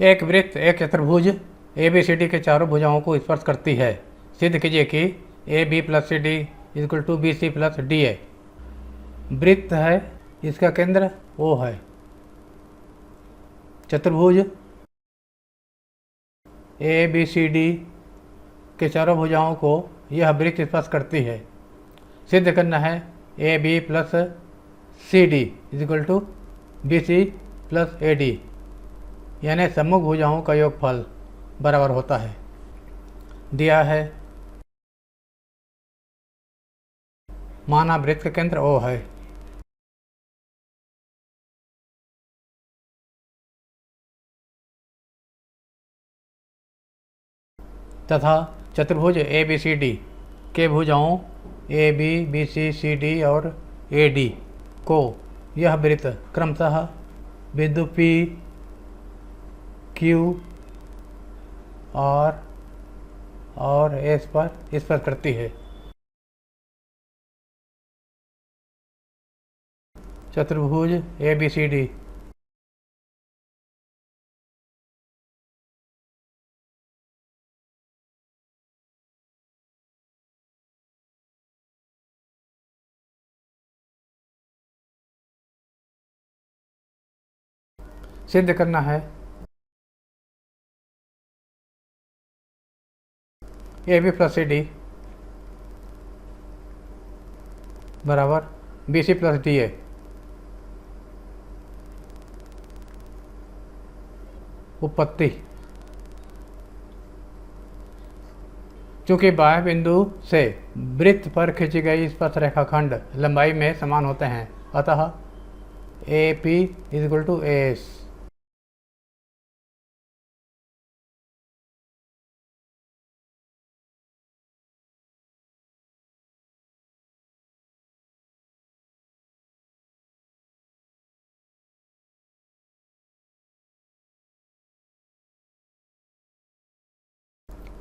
एक वृत्त एक चतुर्भुज ए बी सी डी के चारों भुजाओं को स्पर्श करती है। सिद्ध कीजिए कि A B plus C D equal to B C plus D है। वृत्त है, इसका केंद्र ओ है। चतुर्भुज ए बी सी डी के चारों भुजाओं को यह वृत्त स्पर्श करती है। सिद्ध करना है A B plus C D equal to B C plus A D, यानी सम्मुख भुजाओं का योगफल बराबर होता है। दिया है माना वृत्त का केंद्र ओ है। तथा चतुर्भुज ए बी सी डी के भुजाओं A B B C C D और ए डी को यह वृत्त क्रमशः बिंदु पी क्यू और एस पर स्पर्श करती है। चतुर्भुज ए बी सी डी सिद्ध करना है A B plus C D बराबर B C plus D A. उत्पत्ति, चूंकि बाह्य बिंदु से वृत्त पर खींची गई स्पर्श रेखाखंड लंबाई में समान होते हैं, अतः A P equal to A S.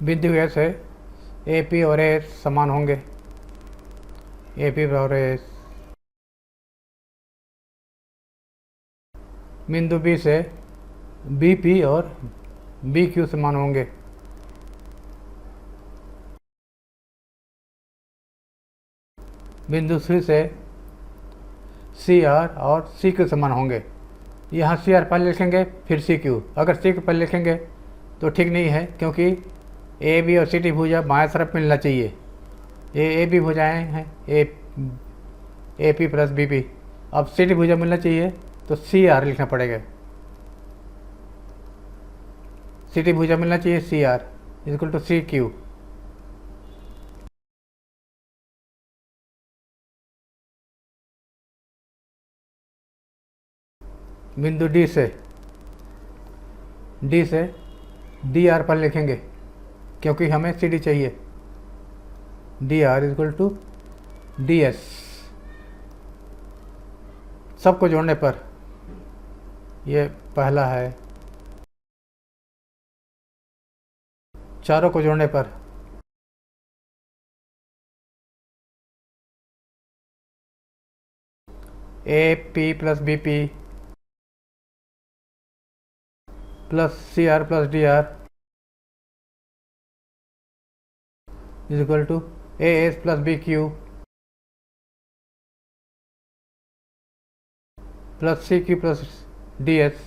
बिंदु ए से ए पी और एस समान होंगे। ए पी और एस बिंदु बी से बी पी और बी क्यू समान होंगे। बिंदु सी से सी आर और सी क्यू समान होंगे। यहाँ सी आर पहले लिखेंगे फिर सी क्यू। अगर सी क्यू पहले लिखेंगे तो ठीक नहीं है, क्योंकि ए बी और सी डी भुजा बाएं तरफ मिलना चाहिए। ए बी भुजाएँ हैं A P plus B P. अब सी डी भुजा मिलना चाहिए तो सी आर लिखना पड़ेगा। सी डी भुजा मिलना चाहिए C R equal to C Q. बिंदु डी से डी आर पर लिखेंगे, क्योंकि हमें सी डी चाहिए। D R equal to D S. सबको जोड़ने पर ये पहला है, चारों को जोड़ने पर A P plus B P plus C R plus D R is equal to A S plus B Q plus C Q plus D S.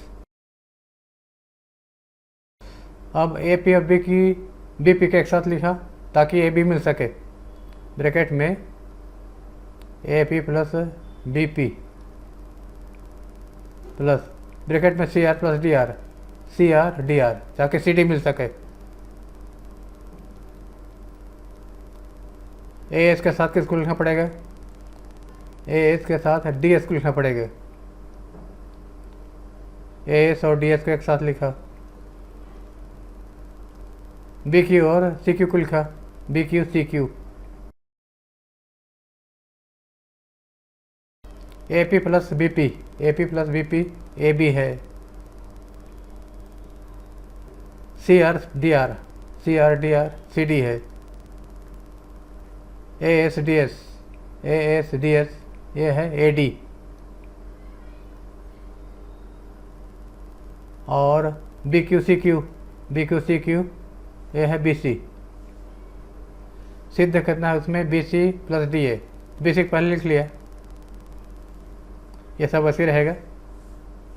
अब ए पी और बी पी के एक साथ लिखा ताकि ए बी मिल सके। Bracket में A P plus B P plus bracket में C R plus D R ताकि सी डी मिल सके। ए एस के साथ किसको लिखना पड़ेगा? ए एस के साथ डी एस को लिखना पड़ेगा। ए एस और डी एस को एक साथ लिखा। बी क्यू और सी क्यू को लिखा, B Q C Q. A P plus B P A B है। C R D R C D है। ए एस डी एस ये है ए डी। और B Q C Q, B Q C Q, ये है B C. सिद्ध करना है उसमें B C plus D A, B C पहले लिख लिया, ये सब वैसे रहेगा।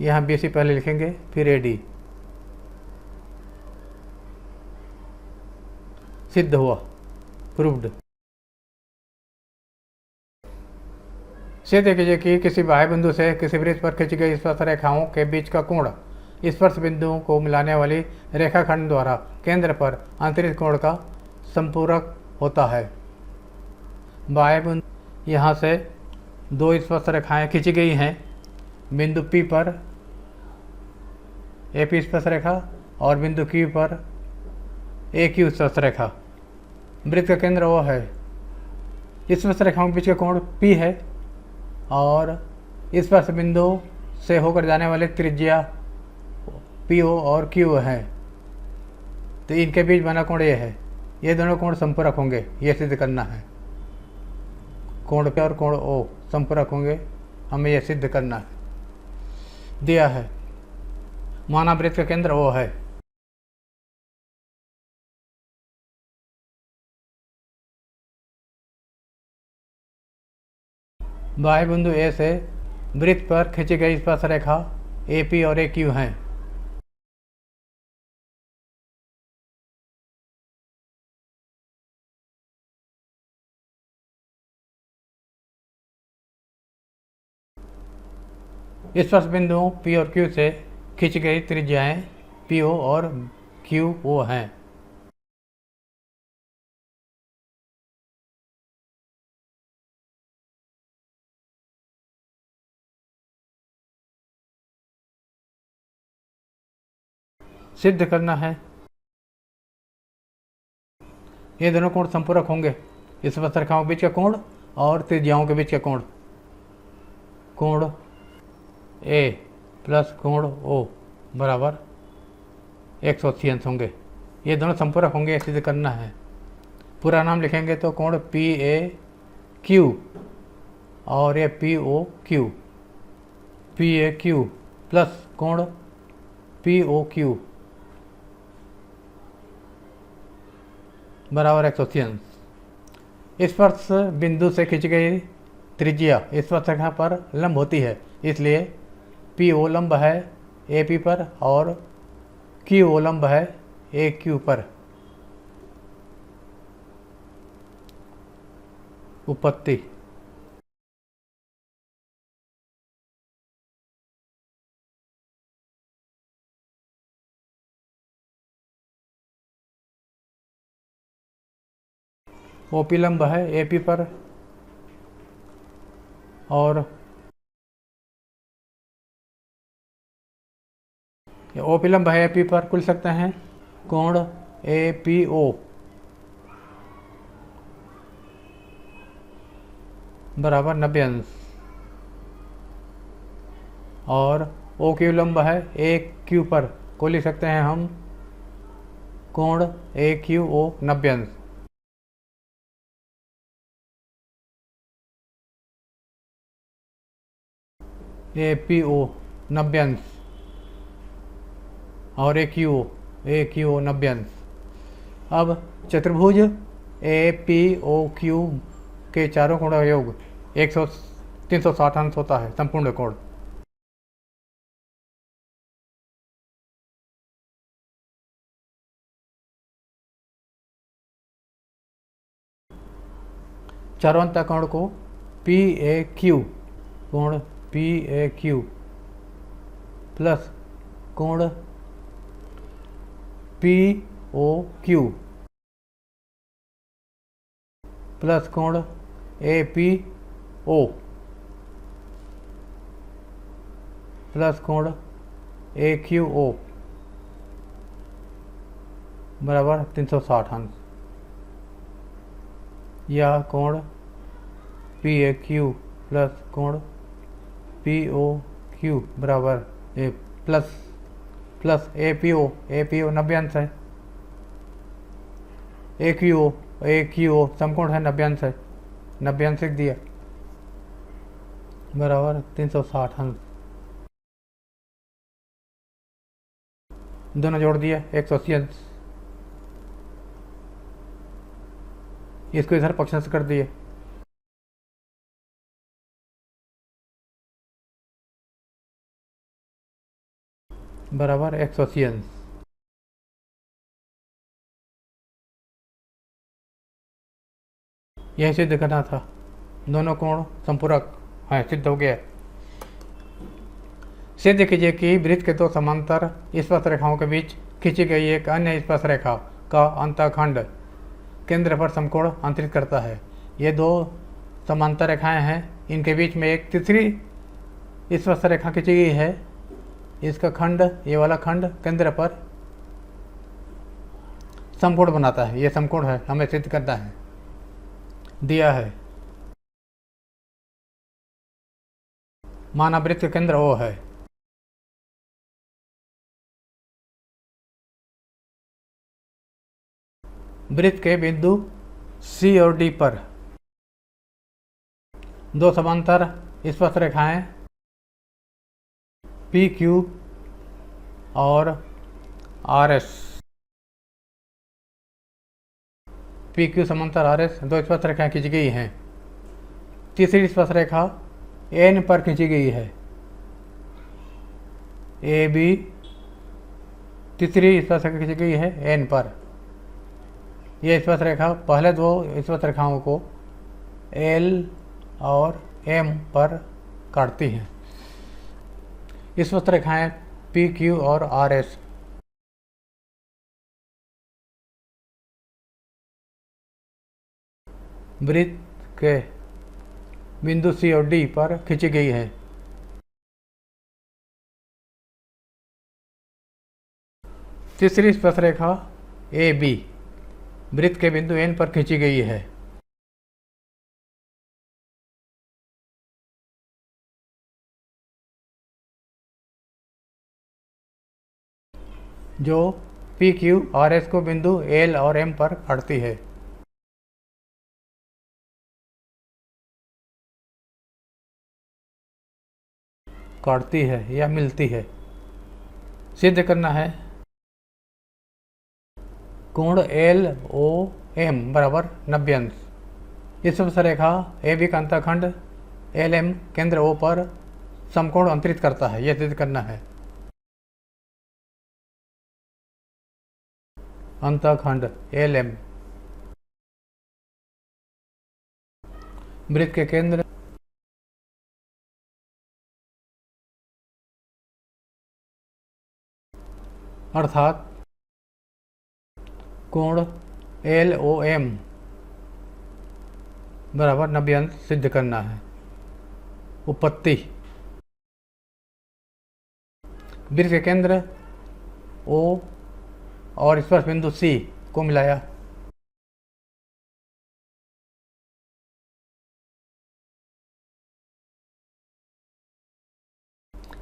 यहाँ बी सी पहले लिखेंगे, फिर ए डी। सिद्ध हुआ, प्रूव्ड। सिद्ध कीजिए कि किसी बाह्य बिंदु से किसी वृत्त पर खींची गई स्पर्श रेखाओं के बीच का कोण स्पर्श बिंदुओं को मिलाने वाली रेखाखंड द्वारा केंद्र पर अंतरित कोण का संपूरक होता है। बाह्य बिंदु, यहाँ से दो स्पर्श रेखाएं खींची गई हैं। बिंदु P पर AP स्पर्श रेखा और बिंदु Q पर AQ स्पर्श रेखा। वृत्त का केंद्र O है। स्पर्श रेखाओं के बीच का कोण P है और स्पर्श बिंदु से होकर जाने वाले त्रिज्या PO और Q है, तो इनके बीच बना कोण ये है। ये दोनों कोण संपूरक होंगे, ये सिद्ध करना है। कोण P और कोण O संपूरक होंगे, हमें यह सिद्ध करना है। दिया है माना वृत्त का केंद्र O है। बाह्य बिंदु A से वृत्त पर खींची गई स्पर्श रेखा AP और AQ हैं। स्पर्श बिंदुओं P और Q से खींची गई त्रिज्याएं PO और QO हैं। सिद्ध करना है ये दोनों कोण संपूरक होंगे। स्पर्श रेखाओं के बीच का कोण और त्रिज्याओं के बीच का कोण, कोण A प्लस कोण O बराबर 180 अंश होंगे। ये दोनों संपूरक होंगे, ये सिद्ध करना है। पूरा नाम लिखेंगे तो कोण PAQ और ये POQ, PAQ प्लस कोण POQ बराबर 180 अंश। स्पर्श बिंदु से खींची गई त्रिज्या स्पर्श रेखा पर लंब होती है, इसलिए PO लंब है AP पर और QO लंब है AQ पर। उपपत्ति, OP लंब है AP पर और OP लंब है AP पर, कुल सकते हैं कोण APO बराबर 90 अंश और OQ लंब है AQ पर, को लिख सकते हैं हम कोण AQO 90 अंश। APO 90 अंश और AQO 90 अंश। अब चतुर्भुज APOQ के चारों कोणों का योग 360 अंश होता है, संपूर्ण कोण। चारों अंत कोण को PAQ, कोण PAQ प्लस कोण POQ प्लस कोण APO प्लस कोण AQO बराबर 360 अंश। यह कोण PAQ प्लस कोण POQ बराबर प्लस APO 90 अंश है। AQO समकोण है, 90 अंश है, 90 अंश लिख दिया बराबर 360 अंश। दोनों जोड़ दिया 180 अंश, इसको इधर पक्षांश कर दिए। बराबर 180 अंश। यही सिद्ध करना था, दोनों कोण संपूरक है, सिद्ध हो गया। सिद्ध कीजिए कि वृत्त के दो समांतर स्पर्श रेखाओं के बीच खींची गई एक अन्य स्पर्श रेखा का अंतःखंड केंद्र पर समकोण अंतरित करता है। ये दो समांतर रेखाएं हैं, इनके बीच में एक तीसरी स्पर्श रेखा खींची गई है। इसका खंड, ये वाला खंड केंद्र पर समकोण बनाता है। ये समकोण है, हमें सिद्ध करना है, दिया है। माना वृत्त का केंद्र O है, वृत्त के बिंदु C और D पर दो समांतर स्पर्श रेखाएं PQ और RS, PQ समांतर RS दो स्पर्श रेखाएं खींची गई हैं। तीसरी स्पर्श रेखा N पर खींची गई है, AB तीसरी स्पर्श रेखा खींची गई है N पर। यह स्पर्श रेखा पहले दो स्पर्श रेखाओं को L और M पर काटती हैं। स्पर्श रेखाएं PQ और RS वृत्त के बिंदु C और D पर खींची गई है। तीसरी स्पर्श रेखा AB वृत्त के बिंदु N पर खींची गई है। जो PQ RS को बिंदु L और M पर काटती है। काटती है या मिलती है। सिद्ध करना है कोण LOM बराबर 90 अंश। इस स्पर्श रेखा AB का अंतःखंड LM केंद्र O पर समकोण अंतरित करता है, यह सिद्ध करना है। अंतःखंड LM वृत्त के केंद्र अर्थात कोण LOM बराबर 90 अंश सिद्ध करना है। उत्पत्ति वृत्त के केंद्र O और स्पर्श बिंदु C को मिलाया।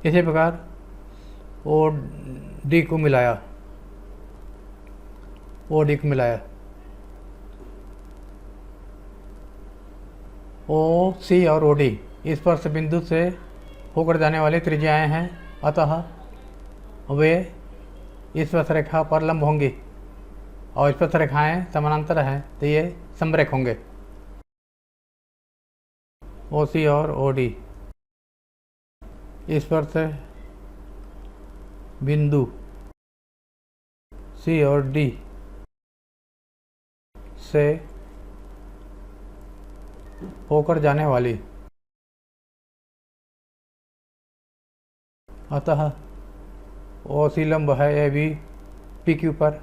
इसी प्रकार OD को मिलाया, OD को मिलाया। OC और OD स्पर्श बिंदु से होकर जाने वाली त्रिज्याएं हैं, अतः वे स्पर्श रेखा पर लंब होंगी और स्पर्श रेखाएं समानांतर हैं, तो ये समरेख होंगे। OC और OD स्पर्श बिंदु C और D से होकर जाने वाली, अतः OC लंब है AB PQ पर,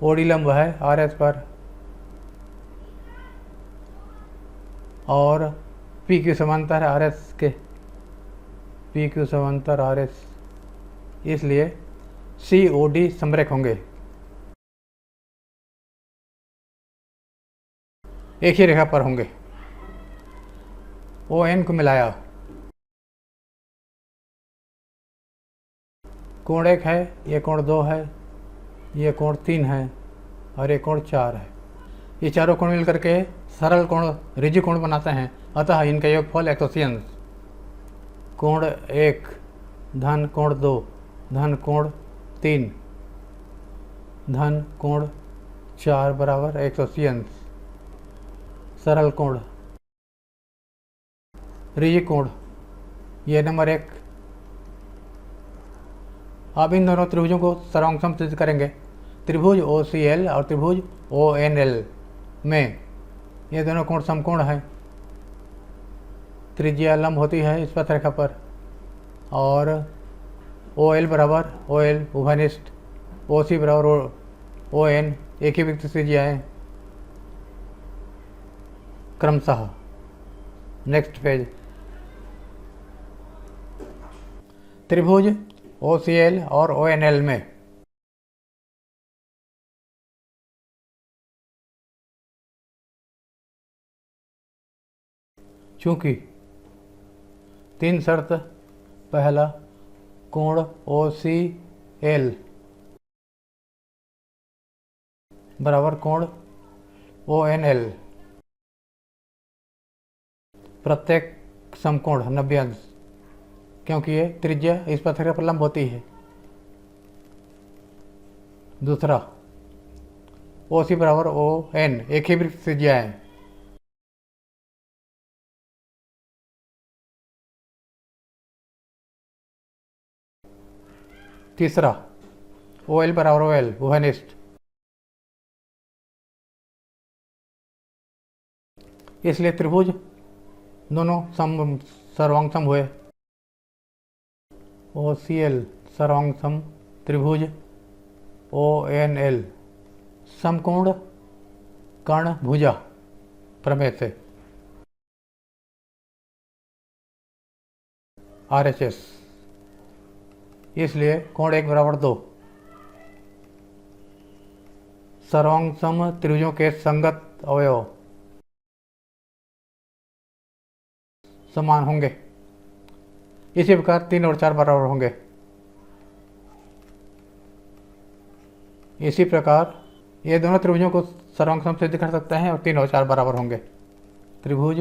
OD लंब है RS पर और PQ समांतर है RS के, PQ समांतर RS, इसलिए COD समरेख होंगे। एक ही रेखा पर होंगे। ON को मिलाया, कोण 1 है, ये कोण 2 है, ये कोण 3 है और ये कोण 4 है। ये चारों कोण मिलकर के सरल कोण ऋजु कोण बनाते हैं, अतः इनका योगफल 180 अंश। कोण 1 धन कोण 2 धन कोण 3 धन कोण 4 बराबर 180 अंश। सरल कोण, रिजी कोण, ये नंबर 1। अब इन दोनों त्रिभुजों को सर्वांग सम सिद्ध करेंगे। त्रिभुज OCL और त्रिभुज ONL में ये दोनों कोण समकोण हैं। त्रिज्या लंब होती है इस पथ रेखा पर, और OL बराबर OL उभयनिष्ठ, OC बराबर ON एक ही वृत्त त्रिज्याएं क्रमशः। Next page. त्रिभुज OCL और ONL में चूंकि 3 शर्त, पहला कोण OCL बराबर कोण ONL, प्रत्येक समकोण 90 अंश, क्योंकि ये त्रिज्या इस पथ रेखा पर लंब होती है। दूसरा OC बराबर ON एक ही वृत्त त्रिज्या है। तीसरा OL बराबर OL उभयनिष्ठ, इसलिए त्रिभुज दोनों सर्वांग सम हुए। OCL सर्वांग सम त्रिभुज ONL समकोण कर्ण भुजा प्रमेय से RHS, इसलिए कोण 1 बराबर 2। सर्वांग सम त्रिभुजों के संगत अवयव समान होंगे। इसी प्रकार 3 और 4 बराबर होंगे। इसी प्रकार ये दोनों त्रिभुजों को सर्वांग सम सिद्ध कर सकते हैं और 3 और 4 बराबर होंगे। त्रिभुज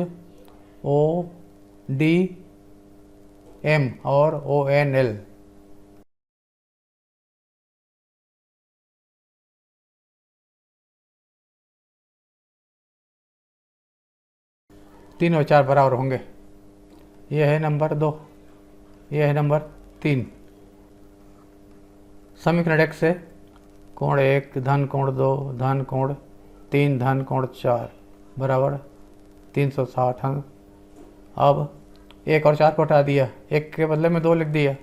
ODM और ONL तीन और 4 बराबर होंगे। यह है नंबर 2, यह है नंबर 3। समीकरण 1 से कोण 1 धन कोण 2 धन कोण 3 धन कोण 4 बराबर 360 अंश। अब 1 और 4 को हटा दिया, 1 के बदले में 2 लिख दिया,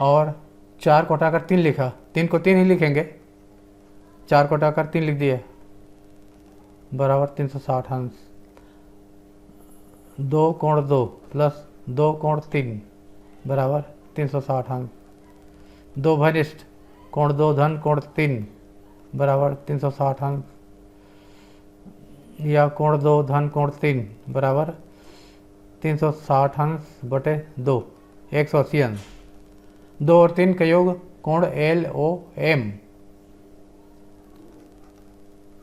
और 4 को हटाकर 3 लिखा। 3 को 3 ही लिखेंगे, 4 को हटाकर 3 लिख दिया बराबर 360 अंश। 2 कोण 2 प्लस 2 कोण 3 बराबर 360 अंश। 2 घनिष्ठ कोण 2 धन कोण 3 बराबर 360 अंश, या कोण 2 धन कोण 3 बराबर 360 अंश बटे 2 180 अंश। 2 और 3 का योग कोण LOM,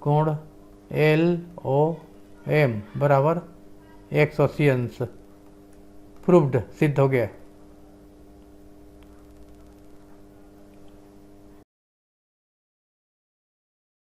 कोण LOM बराबर 180 अंश। प्रूव्ड, सिद्ध हो गया।